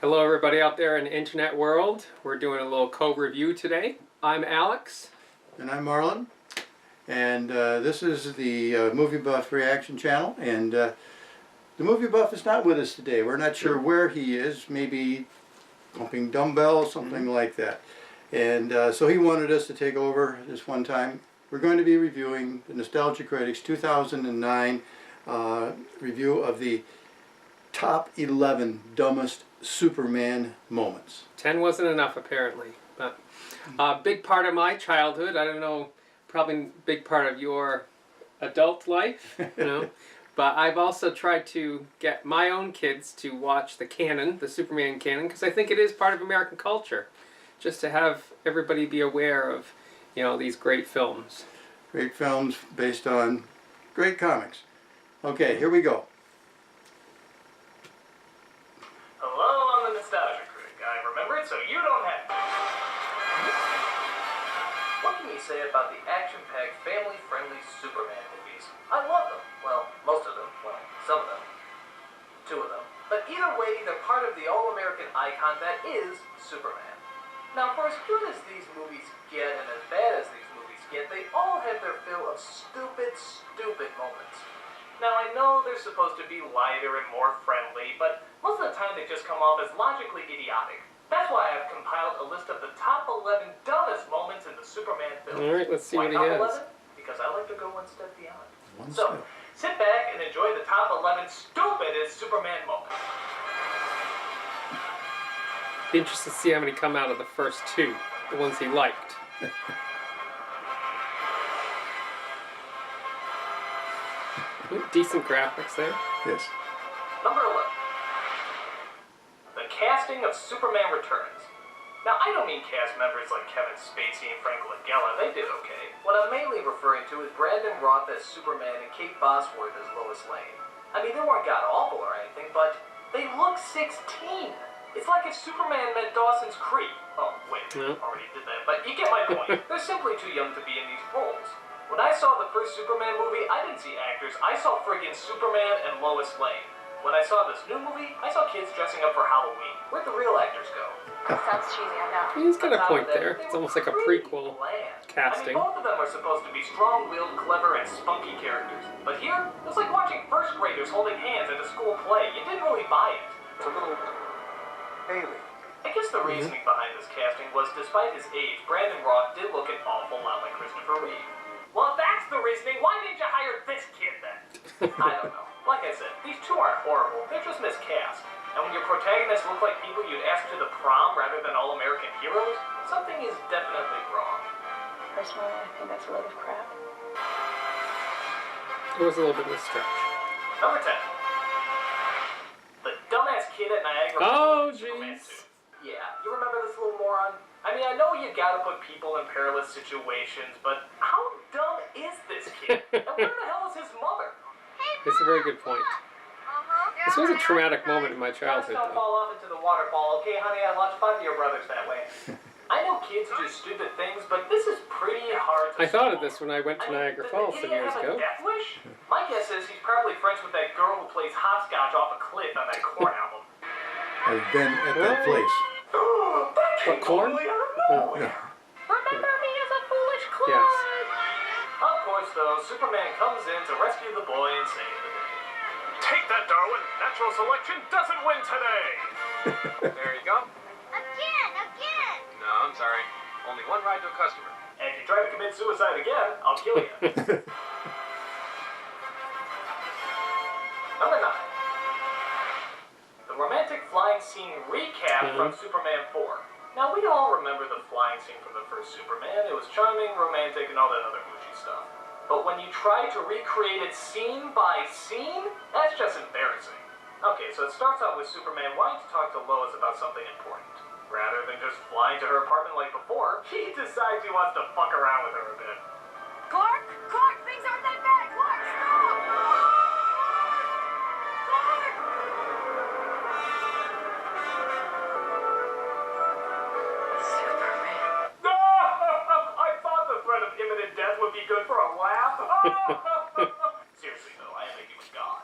Hello everybody out there in the internet world. We're doing a little co-review today. I'm Alex. And I'm Marlin. And this is the Movie Buff Reaction Channel. And the Movie Buff is not with us today. We're not sure where he is. Maybe pumping dumbbells, something like that. And so he wanted us to take over this one time. We're going to be reviewing the Nostalgia Critics 2009 review of the top 11 dumbest Superman moments. 10 wasn't enough apparently, but a big part of my childhood, I don't know, probably a big part of your adult life, you know, but I've also tried to get my own kids to watch the canon, the Superman canon, because I think it is part of American culture, just to have everybody be aware of, you know, these great films. Great films based on great comics. Okay, here we go. Hello, I'm the Nostalgia Critic. I remember it, so you don't have to. What can you say about the action-packed, family-friendly Superman movies? I love them. Well, most of them. Well, some of them. Two of them. But either way, they're part of the all-American icon that is Superman. Now, for as good as these movies get, and as bad as these movies get, they all have their fill of stupid, stupid moments. Now, I know they're supposed to be lighter and more friendly, but most of the time they just come off as logically idiotic. That's why I've compiled a list of the top 11 dumbest moments in the Superman film. Alright, let's see what he has. 11? Because I like to go one step beyond. One So, step. sit back and enjoy the top 11 stupidest Superman moments. Be interested to see how many come out of the first two, the ones he liked. Decent graphics there. Yes. Number 11. The casting of Superman Returns. Now, I don't mean cast members like Kevin Spacey and Frank Langella. They did okay. What I'm mainly referring to is Brandon Routh as Superman and Kate Bosworth as Lois Lane. I mean, they weren't god-awful or anything, but they look 16. It's like if Superman met Dawson's Creek. Oh, wait, already did that. But you get my point. They're simply too young to be in these roles. When I saw the first Superman movie, I didn't see actors. I saw friggin' Superman and Lois Lane. When I saw this new movie, I saw kids dressing up for Halloween. Where'd the real actors go? Sounds cheesy, I know. He's got a point there. It's almost like a prequel casting. I mean, both of them are supposed to be strong-willed, clever, and spunky characters. But here, it was like watching first graders holding hands at a school play. You didn't really buy it. It's a little alien. I guess the reasoning behind this casting was, despite his age, Brandon Routh did look an awful lot like Christopher Reeve. Well, if that's the reasoning, why didn't you hire this kid then? I don't know. Like I said, these two aren't horrible. They're just miscast. And when your protagonists look like people you'd ask to the prom rather than all-American heroes, something is definitely wrong. Personally, I think that's a load of crap. It was a little bit of a stretch. Number 10. The dumbass kid at Niagara Oh, Falls in Superman jeez. 2. Yeah, you remember this little moron? I mean, I know you gotta put people in perilous situations, but how dumb is this kid? And where the hell is his mother? It's a very good point. This was a traumatic moment in my childhood, Don't though. fall off into the waterfall, okay, honey? I lost 5 of your brothers that way. I know kids do stupid things, but this is pretty hard to I thought of solve. this when I went to Niagara Does Falls the some idiot years have ago. a death wish? My guess is he's probably friends with that girl who plays hopscotch off a cliff on that Korn album. I've been at that place. What, Korn? Oh, yeah. Remember me as a foolish clod! Yes. Of course, though, Superman comes in to rescue the boy and save the day. Take that, Darwin! Natural selection doesn't win today! There you go. Again! No, I'm sorry. Only one ride to a customer. And if you try to commit suicide again, I'll kill you. Number 9. The romantic flying scene recap from Superman 4. Now, we all remember the flying scene from the first Superman. It was charming, romantic, and all that other mushy stuff. But when you try to recreate it scene by scene, that's just embarrassing. Okay, so it starts out with Superman wanting to talk to Lois about something important. Rather than just flying to her apartment like before, he decides he wants to fuck around with her a bit. Clark, things aren't that bad! Clark, stop! Clark! Superman. I thought the threat of imminent death would be good for a laugh. Seriously though, I think he was God.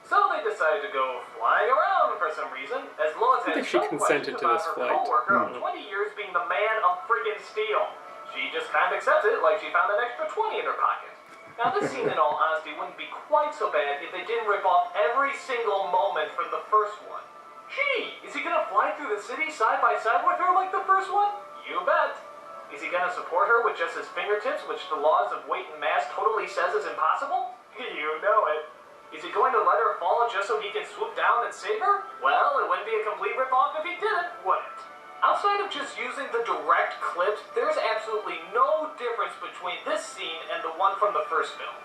So they decided to go flying around woman for some reason, as Lois I has think she no consented questions to about this her flight. co-worker of 20 years being the man of friggin' steel. She just kind of accepts it like she found an extra 20 in her pocket. Now this scene, in all honesty, wouldn't be quite so bad if they didn't rip off every single moment from the first one. Gee, is he gonna fly through the city side by side with her like the first one? You bet. Is he gonna support her with just his fingertips, which the laws of weight and mass totally says is impossible? You know it. Is he going to let her fall just so he can swoop down and save her? Well, it wouldn't be a complete rip-off if he didn't, would it? Outside of just using the direct clips, there's absolutely no difference between this scene and the one from the first film.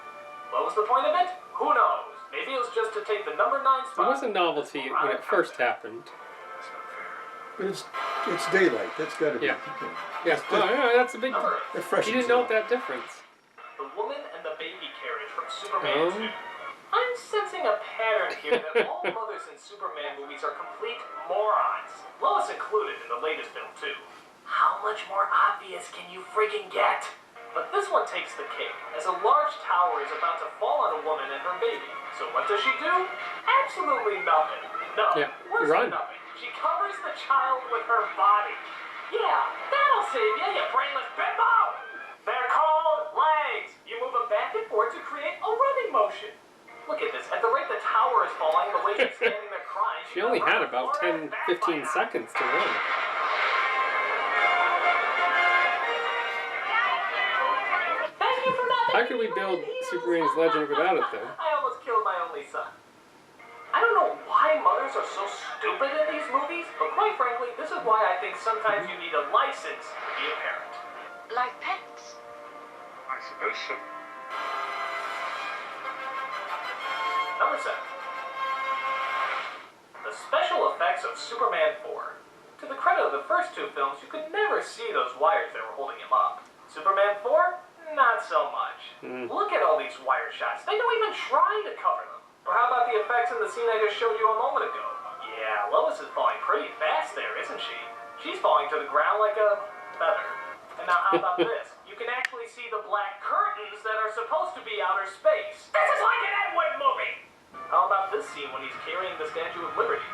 What was the point of it? Who knows? Maybe it was just to take the number 9 It spot. was a novelty when it first happened. But it's daylight. That's got to be. Yeah. Yeah, oh, yeah, that's a big. Number It freshens You didn't it note up. that difference. The woman and the baby carriage from Superman Oh. 2. I'm sensing a pattern here that all mothers in Superman movies are complete morons. Lois included in the latest film too. How much more obvious can you freaking get? But this one takes the cake, as a large tower is about to fall on a woman and her baby. So what does she do? Absolutely nothing. No, Yeah, worse run. than nothing. She covers the child with her body. Yeah, that'll save you, you brainless bimbo! They're called legs. You move them back and forth to create a running motion. Look at this. At the rate the tower is falling, the way she's standing there crying, She only can had run about forward 10, and back 15 by now. seconds to run. Thank you for not How making could we me build run in heels. Superman's legend without it, though? I almost killed my only son. I don't know why mothers are so stupid in these movies, but quite frankly, this is why I think sometimes you need a license to be a parent. Like pets. I suppose so. Number 7. The special effects of Superman 4. To the credit of the first 2 films, you could never see those wires that were holding him up. Superman 4? Not so much. Look at all these wire shots. They don't even try to cover them. Or how about the effects in the scene I just showed you a moment ago? Yeah, Lois is falling pretty fast there, isn't she? She's falling to the ground like a feather. And now how about this? You can actually see the black curtains that are supposed to be outer space. This is like an Ed Wood movie! How about this scene when he's carrying the Statue of Liberty?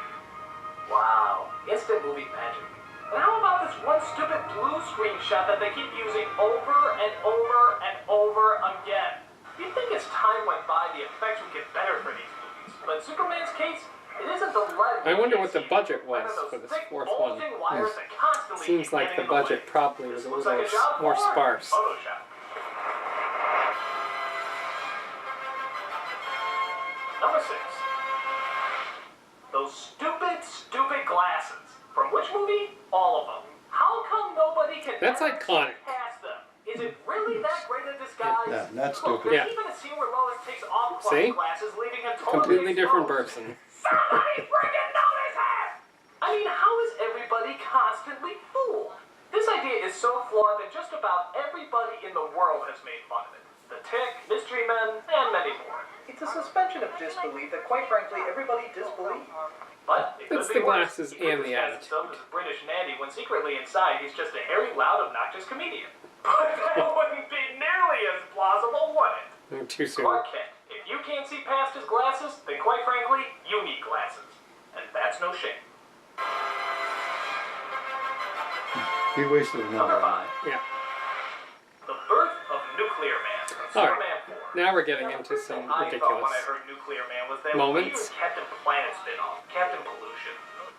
Wow, instant movie magic. And how about this one stupid blue screen shot that they keep using over and over and over again? You'd think as time went by, the effects would get better for these movies. But in Superman's case, it isn't the lead. I wonder we what the see. budget was Rather those for this thick, fourth one. bulging wires that constantly Seems keep like the getting in way. budget probably was This a looks little like a job more for sparse. Photoshop. Number 6. Those stupid glasses. From which movie? All of them. How come nobody can That's ever iconic. see past them? Is it really that great a disguise? Yeah, not Look, stupid. there's Yeah. even a scene where Lois takes off See? Clark's glasses, leaving him totally Completely different exposed. person. Somebody friggin' notice him! I mean, how is everybody constantly fooled? This idea is so flawed that just about everybody in the world has made fun of it. The Tick, Mystery Men, and many more. It's a suspension of disbelief that, quite frankly, everybody disbelieves. But it could It's be the worse. glasses He could and the disguise attitude. himself as a British natty when secretly inside he's just a hairy, loud, obnoxious comedian. But that wouldn't be nearly as plausible, would it? Too soon. Clark Kent, if you can't see past his glasses, then quite frankly, you need glasses. And that's no shame. He wasted a Number number 5. on Yeah. The birth of Nuclear Man from All right. Superman 4. Now we're getting Now, into the first some thing I thought ridiculous when I heard Nuclear Man was that moments. weird Captain Planet spin-off, Captain Pollution.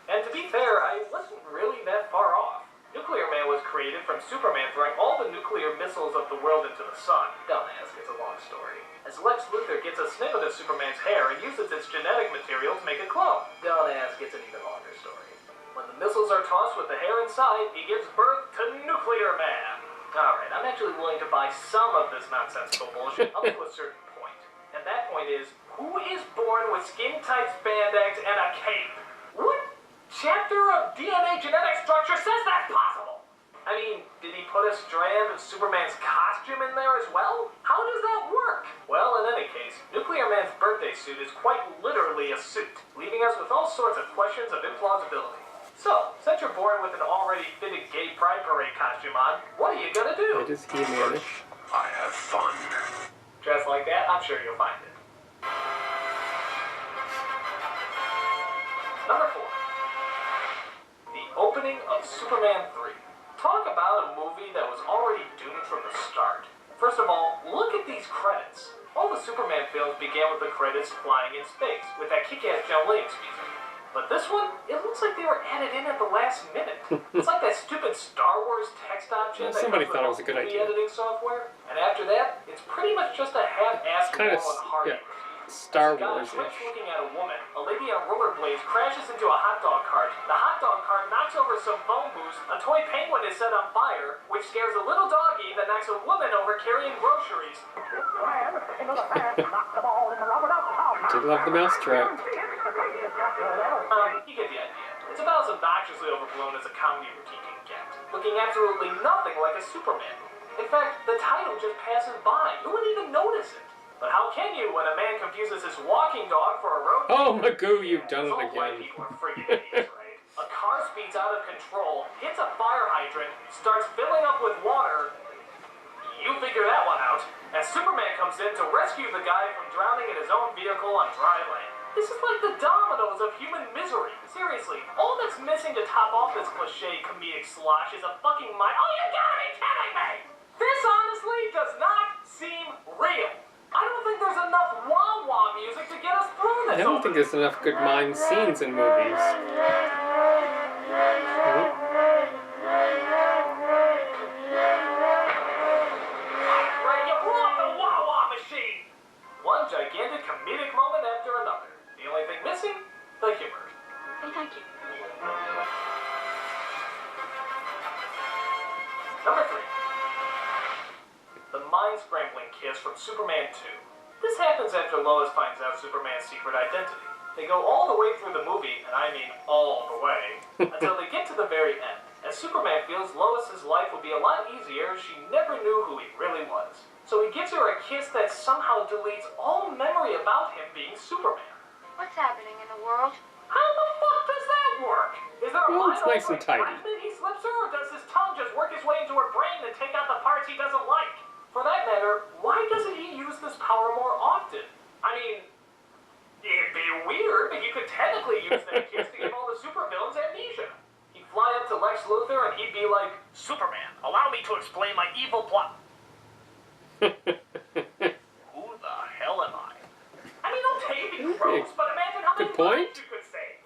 And to be fair, I wasn't really that far off. Nuclear Man was created from Superman throwing all the nuclear missiles of the world into the sun. Don't ask, it's a long story. As Lex Luthor gets a snippet of Superman's hair and uses its genetic material to make a clone. Don't ask, it's an even longer story. When the missiles are tossed with the hair inside, he gives birth to Nuclear Man. Alright, I'm actually willing to buy some of this nonsensical bullshit up to a certain point. And that point is, who is born with skin-tight spandex and a cape? What chapter of DNA genetic structure says that's possible? I mean, did he put a strand of Superman's costume in there as well? How does that work? Well, in any case, Nuclear Man's birthday suit is quite literally a suit, leaving us with all sorts of questions of implausibility. So, since you're born with an already fitted gay pride parade costume on, what are you gonna do? It is He-Man-ish. I have fun. Dressed like that, I'm sure you'll find it. Number 4. The opening of Superman 3. Talk about a movie that was already doomed from the start. First of all, look at these credits. All the Superman films began with the credits flying in space, with that kick-ass John Williams music. But this one, it looks like they were added in at the last minute. It's like that stupid Star Wars text option that Somebody comes thought it with was a good movie idea. editing software. And after that, it's pretty much just a half-assed Kind of, Laurel and Hardy. yeah, Star There's a guy Wars-ish. trench looking at a woman. A lady on rollerblades crashes into a hot dog cart. The hot dog cart knocks over some phone booths. A toy penguin is set on fire, which scares a little doggy that knocks a woman over carrying groceries. Did love the mousetrap. You get the idea. It's about as obnoxiously overblown as a comedy routine can get, looking absolutely nothing like a Superman movie. In fact, the title just passes by. You wouldn't even notice it. But how can you when a man confuses his walking dog for a road? Oh, Magoo, you've done it All white again. people are freaking idiots, right? A car speeds out of control, hits a fire hydrant, starts filling up with water. You figure that one out. As Superman comes in to rescue the guy from drowning in his own vehicle on dry land. This is like the dominoes of human misery. Seriously, all that's missing to top off this cliche comedic slosh is a fucking mind. Oh, you gotta be kidding me! This honestly does not seem real. I don't think there's enough wah-wah music to get us through this. I don't think there's enough good mime scenes in movies. Right, you blew up the wah-wah machine. One gigantic comedic moment after another. The only thing missing, the humor. Hey, thank you. Number 3. The mind-scrambling kiss from Superman 2. This happens after Lois finds out Superman's secret identity. They go all the way through the movie, and I mean all the way, until they get to the very end. As Superman feels Lois's life would be a lot easier if she never knew who he really was. So he gives her a kiss that somehow deletes all memory about him being Superman. What's happening in the world? How the fuck does that work? Is there a Well, it's mind nice and tidy. fragment he slips her, or does his tongue just work his way into her brain and take out the parts he doesn't like? For that matter, why doesn't he use this power more often? I mean, it'd be weird, but you could technically use that kiss to give all the supervillains amnesia. He'd fly up to Lex Luthor and he'd be like, Superman, allow me to explain my evil plot. Who the hell am I? I mean, okay, it'd be gross, but imagine how many Good point. lives you could save.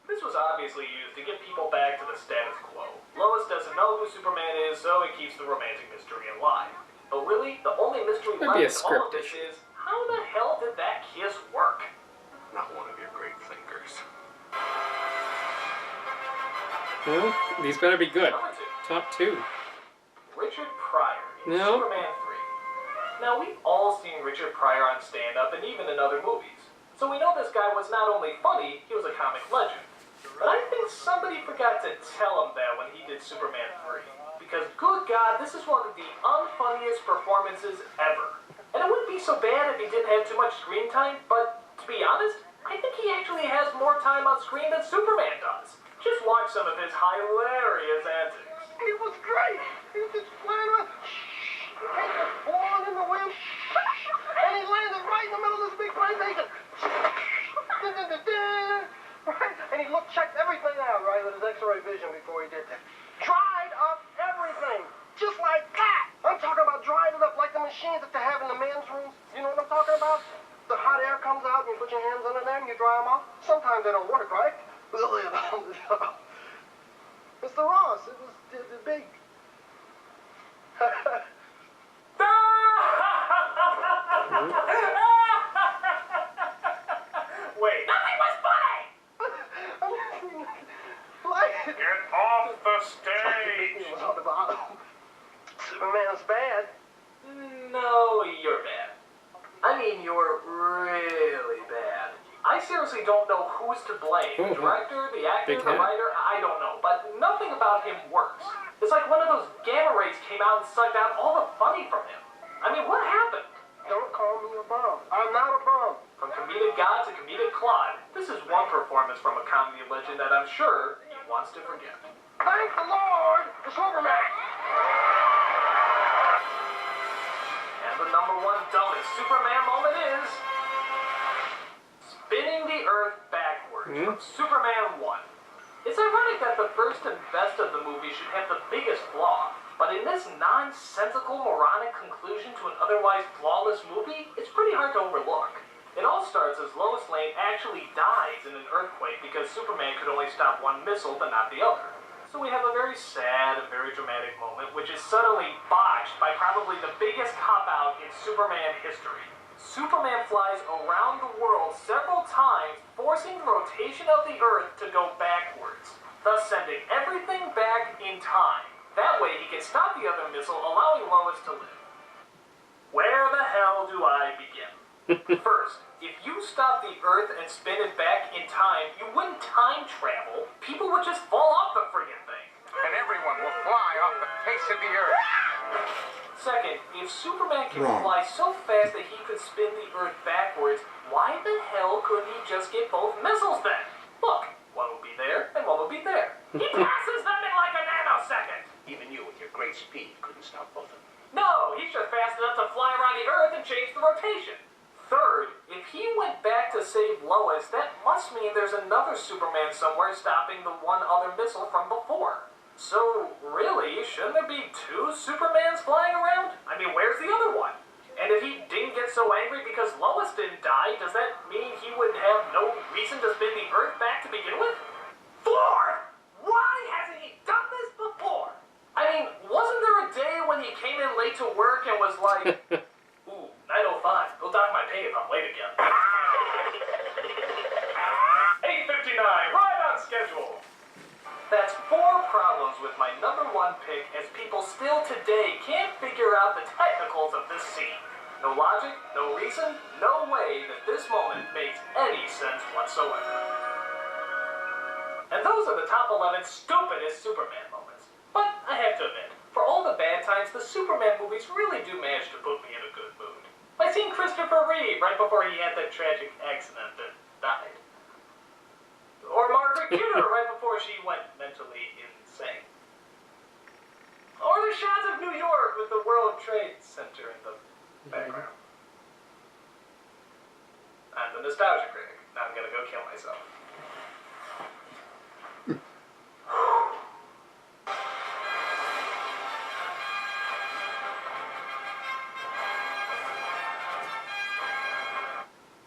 This was obviously used to get people back to the status quo. Lois doesn't know who Superman is, so it keeps the romantic mystery alive. But really, the only mystery Could be a left in all of script this issue. is, how the hell did that kiss work? Not one of your great thinkers. Well, these better be good. Number 2. Top 2. Richard Pryor in No. Superman 3. Now, we've all seen Richard Pryor on stand-up and even in other movies. So we know this guy was not only funny, he was a comic legend. But I think somebody forgot to tell him that when he did Superman 3. Because, good God, this is one of the unfunniest performances ever. And it wouldn't be so bad if he didn't have too much screen time, but to be honest, I think he actually has more time on screen than Superman does. Just watch some of his hilarious antics. It was great. He was just flying around. He came just falling in the wind. And he landed right in the middle of this big plane. He said, right? And he checked everything out, right, with his X-ray vision before he did that. Dried up everything. Just like that. I'm talking about dried it up like the machines that they have in the men's rooms. You know what I'm talking about? The hot air comes out and you put your hands under there and you dry them off. Sometimes they don't work, right? Mr. Ross, it was the big... Wait, nothing was funny! Like... Get off the stage! It was on the bottom. Superman's bad. No, you're bad. I mean, you're really bad. I seriously don't know who's to blame. The director, the actor, Big the hit. writer, I don't know. But nothing about him works. It's like one of those gamma rays came out and sucked out all the funny from him. I mean, what happened? Don't call me a bum. I'm not a bum. From comedic god to comedic clod, this is one performance from a comedy legend that I'm sure he wants to forget. Thank the Lord for Superman. And the number one dumbest Superman moment is spinning the Earth backwards. from Superman 1. It's ironic that the first and best of the movie should have the biggest flaw, but in this nonsensical, moronic conclusion to an otherwise flawless movie, it's pretty hard to overlook. It all starts as Lois Lane actually dies in an earthquake because Superman could only stop one missile but not the other. So we have a very sad and very dramatic moment, which is suddenly botched by probably the biggest cop-out in Superman history. Superman flies around the world several times, forcing the rotation of the Earth to go backwards, thus sending everything back in time. That way he can stop the other missile, allowing Lois to live. Where the hell do I begin? First, if you stop the Earth and spin it back in time, you wouldn't time travel. People would just fall off the friggin' thing. And everyone will fly off the face of the earth. Second, if Superman can Wrong. fly so fast that he could spin the Earth backwards, why the hell couldn't he just get both missiles then? Look, one will be there and one will be there. He passes them in like a nanosecond. Even you with your great speed couldn't stop both of them. No, he's just fast enough to fly around the Earth and change the rotation. Third, if he went back to save Lois, that must mean there's another Superman somewhere stopping the one other missile from before. So, really, shouldn't there be two Supermans flying around? I mean, where's the other one? And if he didn't get so angry because Lois didn't die, does that mean he would have no reason to spin the Earth back to begin with? Fourth, why hasn't he done this before? I mean, wasn't there a day when he came in late to work and was like, ooh, 9:05, go dock my pay if I'm late again. 8:59, right on schedule. That's 4 problems with my number 1 pick, as people still today can't figure out the technicals of this scene. No logic, no reason, no way that this moment makes any sense whatsoever. And those are the top 11 stupidest Superman moments. But I have to admit, for all the bad times, the Superman movies really do manage to put me in a good mood. Like seeing Christopher Reeve right before he had that tragic accident and died. Or Margaret Kidder right before she went mentally insane. Or the shots of New York with the World Trade Center in the background. I'm the nostalgia critic. Now I'm gonna go kill myself.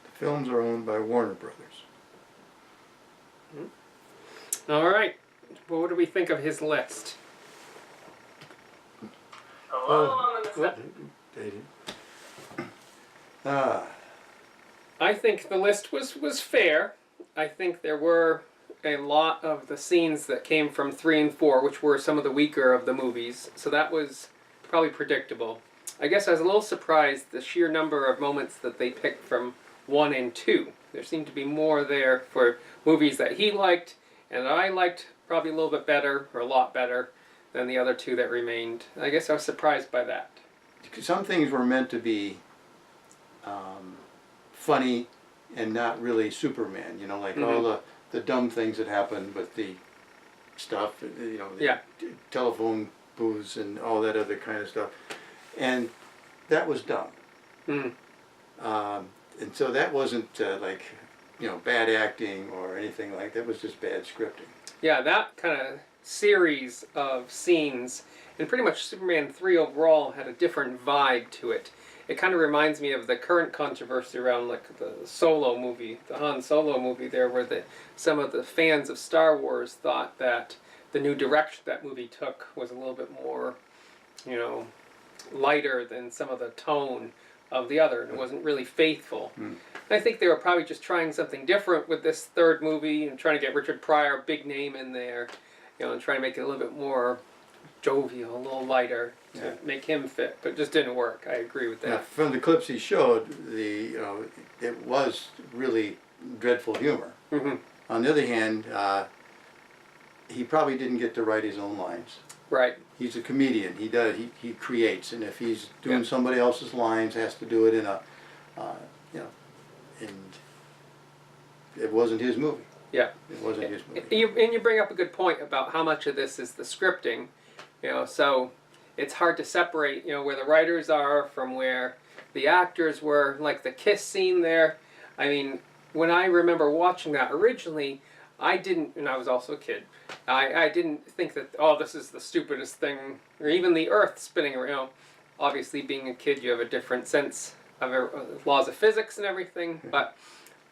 The films are owned by Warner Brothers. All right. Well, what do we think of his list? Hello, on the What? Dated. Ah, I think the list was fair. I think there were a lot of the scenes that came from 3 and 4, which were some of the weaker of the movies. So that was probably predictable. I guess I was a little surprised the sheer number of moments that they picked from 1 and 2. There seemed to be more there for movies that he liked and that I liked probably a little bit better, or a lot better, than the other 2 that remained. I guess I was surprised by that. some things were meant to be funny and not really Superman. You know, like all the dumb things that happened with the stuff. You know, the telephone booths and all that other kind of stuff, and that was dumb. And so that wasn't like, you know, bad acting or anything like that. It was just bad scripting. Yeah, that kind of series of scenes, and pretty much Superman 3 overall had a different vibe to it. It kind of reminds me of the current controversy around like the Solo movie, the Han Solo movie there, where some of the fans of Star Wars thought that the new direction that movie took was a little bit more, you know, lighter than some of the tone of the other, and it wasn't really faithful. I think they were probably just trying something different with this third movie and trying to get Richard Pryor, big name, in there, you know, and trying to make it a little bit more jovial, a little lighter to make him fit, but it just didn't work. I agree with that. Now, from the clips he showed, it was really dreadful humor. On the other hand, he probably didn't get to write his own lines. Right. He's a comedian. He creates, and if he's doing somebody else's lines, has to do it in a, and it wasn't his movie. Yeah. It wasn't his movie. You bring up a good point about how much of this is the scripting, you know, so it's hard to separate, you know, where the writers are from where the actors were, like the kiss scene there. I mean, when I remember watching that originally, I didn't, and I was also a kid, I didn't think that, oh, this is the stupidest thing, or even the Earth spinning around. Obviously, being a kid, you have a different sense of laws of physics and everything, but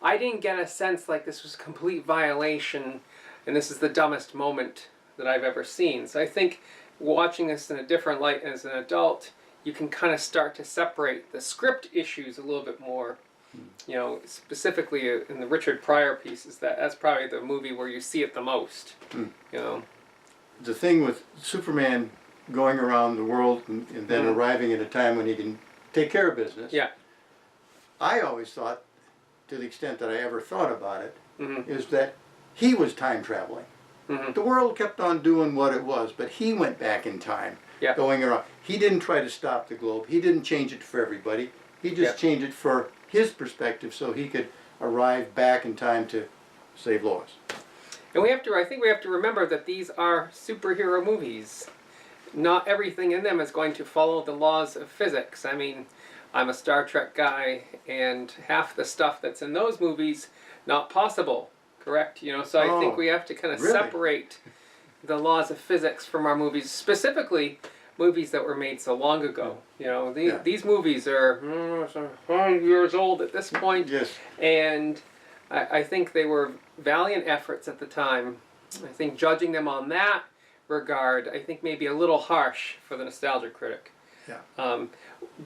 I didn't get a sense like this was a complete violation, and this is the dumbest moment that I've ever seen. So I think watching this in a different light as an adult, you can kind of start to separate the script issues a little bit more. You know, specifically in the Richard Pryor pieces, that's probably the movie where you see it the most. You know, The thing with Superman going around the world and then arriving at a time when he can take care of business. yeah, I always thought, to the extent that I ever thought about it, is that he was time traveling. The world kept on doing what it was, but he went back in time, Yeah. going around. He didn't try to stop the globe. He didn't change it for everybody. He just Yeah. changed it for his perspective so he could arrive back in time to save Lois. and I think we have to remember that these are superhero movies. Not everything in them is going to follow the laws of physics. I mean, I'm a Star Trek guy, and half the stuff that's in those movies, not possible, correct? You know, so I think we have to kind of really? separate the laws of physics from our movies, specifically movies that were made so long ago. You know, these movies are 100 years old at this point, Yes. and I think they were valiant efforts at the time. I think judging them on that regard, I think maybe a little harsh for the nostalgia critic. Yeah.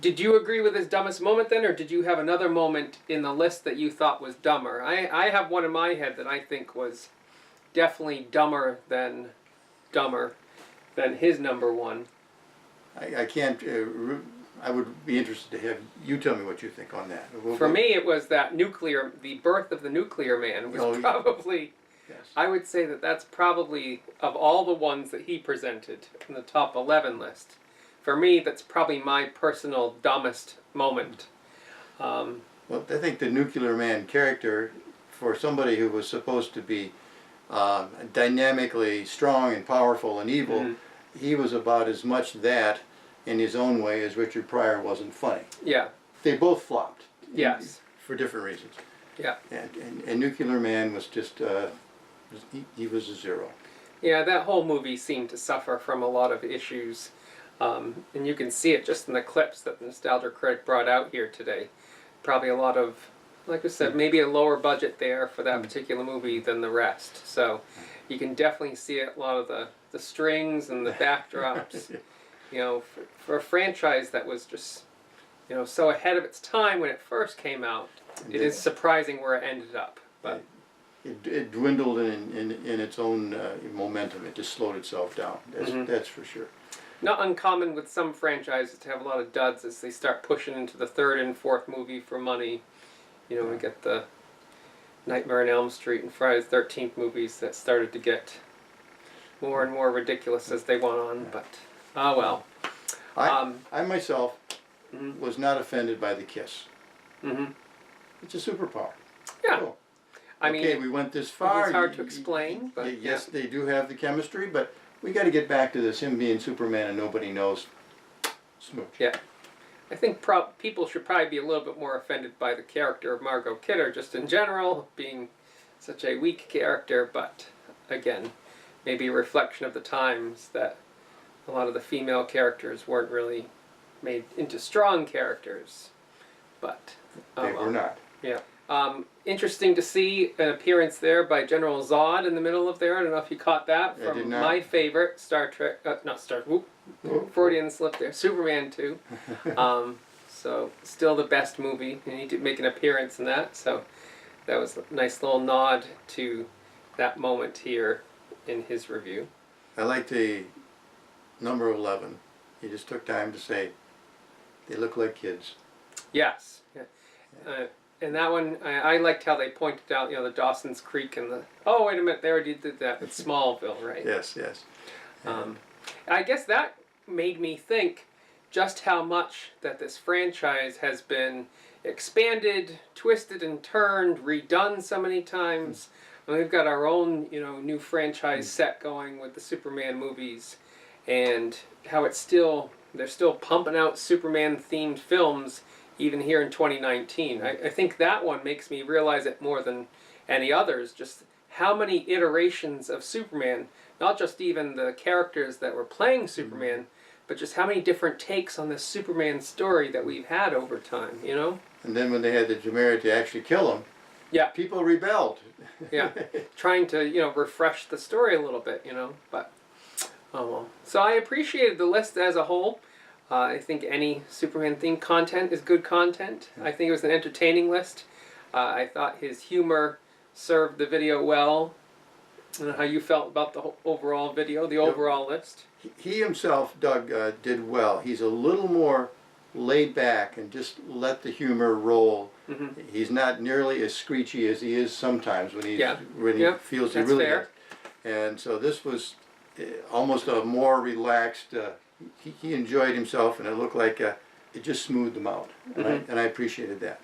Did you agree with his dumbest moment then, or did you have another moment in the list that you thought was dumber? I have one in my head that I think was definitely dumber than his number one. I can't. I would be interested to have you tell me what you think on that. For me, it was the birth of the nuclear man was probably, Yes. I would say that's probably, of all the ones that he presented in the top 11 list, for me, that's probably my personal dumbest moment. Well, I think the nuclear man character, for somebody who was supposed to be dynamically strong and powerful and evil, he was about as much that in his own way as Richard Pryor wasn't funny. Yeah. They both flopped. Yes. For different reasons. Yeah. And Nuclear Man was just, he was a zero. Yeah, that whole movie seemed to suffer from a lot of issues. And you can see it just in the clips that the Nostalgia Critic brought out here today. Probably a lot of, like I said, maybe a lower budget there for that particular movie than the rest. So you can definitely see it, a lot of the strings and the backdrops. You know, for a franchise that was just, you know, so ahead of its time when it first came out, it is surprising where it ended up. But it dwindled in its own momentum. It just slowed itself down. That's for sure. not uncommon with some franchises to have a lot of duds as they start pushing into the third and fourth movie for money. You know, we get the Nightmare on Elm Street and Friday the 13th movies that started to get more and more ridiculous as they went on, but oh well. I myself was not offended by the kiss. Mm-hmm. It's a superpower. Yeah. Cool. I mean, okay, we went this far. It's hard to explain, but yes, they do have the chemistry, but we got to get back to this, him being Superman and nobody knows. Smooch. Yeah. I think people should probably be a little bit more offended by the character of Margot Kidder, just in general, being such a weak character, but again, maybe a reflection of the times that a lot of the female characters weren't really made into strong characters. But They were not. Yeah. Interesting to see an appearance there by General Zod in the middle of there. I don't know if you caught that I did from not. my favorite Star Trek, Freudian slip there, Superman 2. So still the best movie, and he did make an appearance in that. So that was a nice little nod to that moment here in his review. I like the number 11. He just took time to say, they look like kids. Yes. Yeah. And that one, I liked how they pointed out, you know, the Dawson's Creek and the... Oh, wait a minute, they already did that with Smallville, right? Yes, yes. I guess that made me think just how much that this franchise has been expanded, twisted and turned, redone so many times. And we've got our own, you know, new franchise set going with the Superman movies, and how it's still... They're still pumping out Superman-themed films even here in 2019. I think that one makes me realize it more than any others, just how many iterations of Superman, not just even the characters that were playing Superman, but just how many different takes on this Superman story that we've had over time, you know? And then when they had the temerity to actually kill him, Yeah. people rebelled. Yeah. Trying to, you know, refresh the story a little bit, you know, but, oh well. So I appreciated the list as a whole. I think any Superman-themed content is good content. I think it was an entertaining list. I thought his humor served the video well. I don't know how you felt about the overall video, the overall list. He himself, Doug, did well. He's a little more laid back and just let the humor roll. Mm-hmm. He's not nearly as screechy as he is sometimes when he feels he that's really fair. is. And so this was almost a more relaxed. He enjoyed himself, and it looked like it just smoothed him out, and I appreciated that.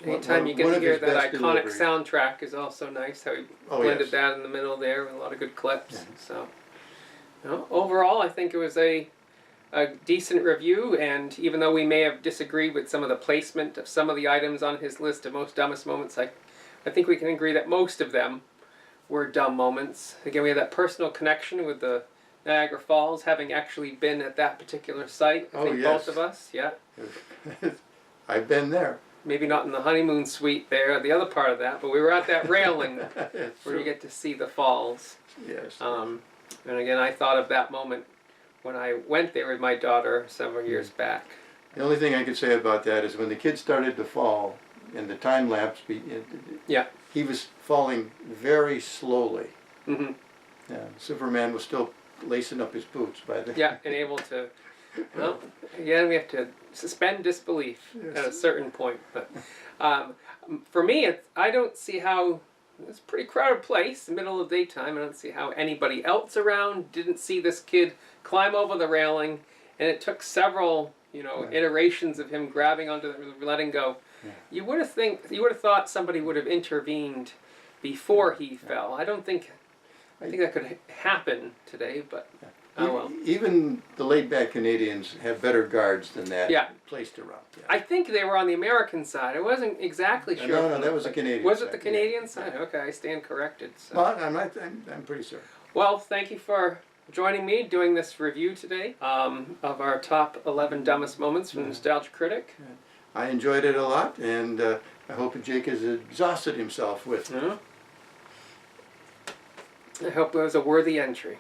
Anytime you get to hear that iconic soundtrack is also nice. How he blended that in the middle there with a lot of good clips. Yeah. So, you know, overall, I think it was a decent review. And even though we may have disagreed with some of the placement of some of the items on his list of most dumbest moments, I think we can agree that most of them were dumb moments. Again, we have that personal connection with the Niagara Falls, having actually been at that particular site. I think both of us, yeah. I've been there. Maybe not in the honeymoon suite there, the other part of that, but we were at that railing where you get to see the falls. Yes. And again, I thought of that moment when I went there with my daughter several years back. The only thing I could say about that is when the kids started to fall, and the time lapse, he was falling very slowly. Mm-hmm. Yeah, Superman was still lacing up his boots by then. Yeah, and able to. Well, again, we have to suspend disbelief at a certain point. But for me, I don't see how. It's a pretty crowded place, middle of the daytime. I don't see how anybody else around didn't see this kid climb over the railing, and it took several, iterations of him grabbing onto the, letting go. Yeah. You would have thought somebody would have intervened before he fell. I think that could happen today, but. Oh, well. Even the laid-back Canadians have better guards than that placed around. Yeah. I think they were on the American side. I wasn't exactly sure. No, that was the Canadian Was side. it the Canadian side? Okay, I stand corrected. So. Well, I'm pretty sure. Well, thank you for joining me doing this review today of our top 11 dumbest moments from Nostalgia Critic. I enjoyed it a lot, and I hope Jake has exhausted himself with it. I hope it was a worthy entry.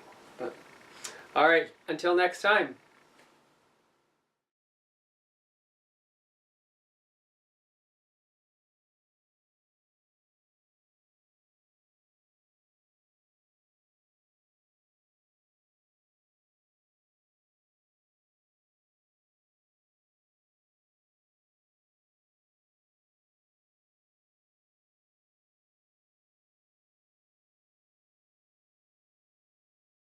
All right, until next time.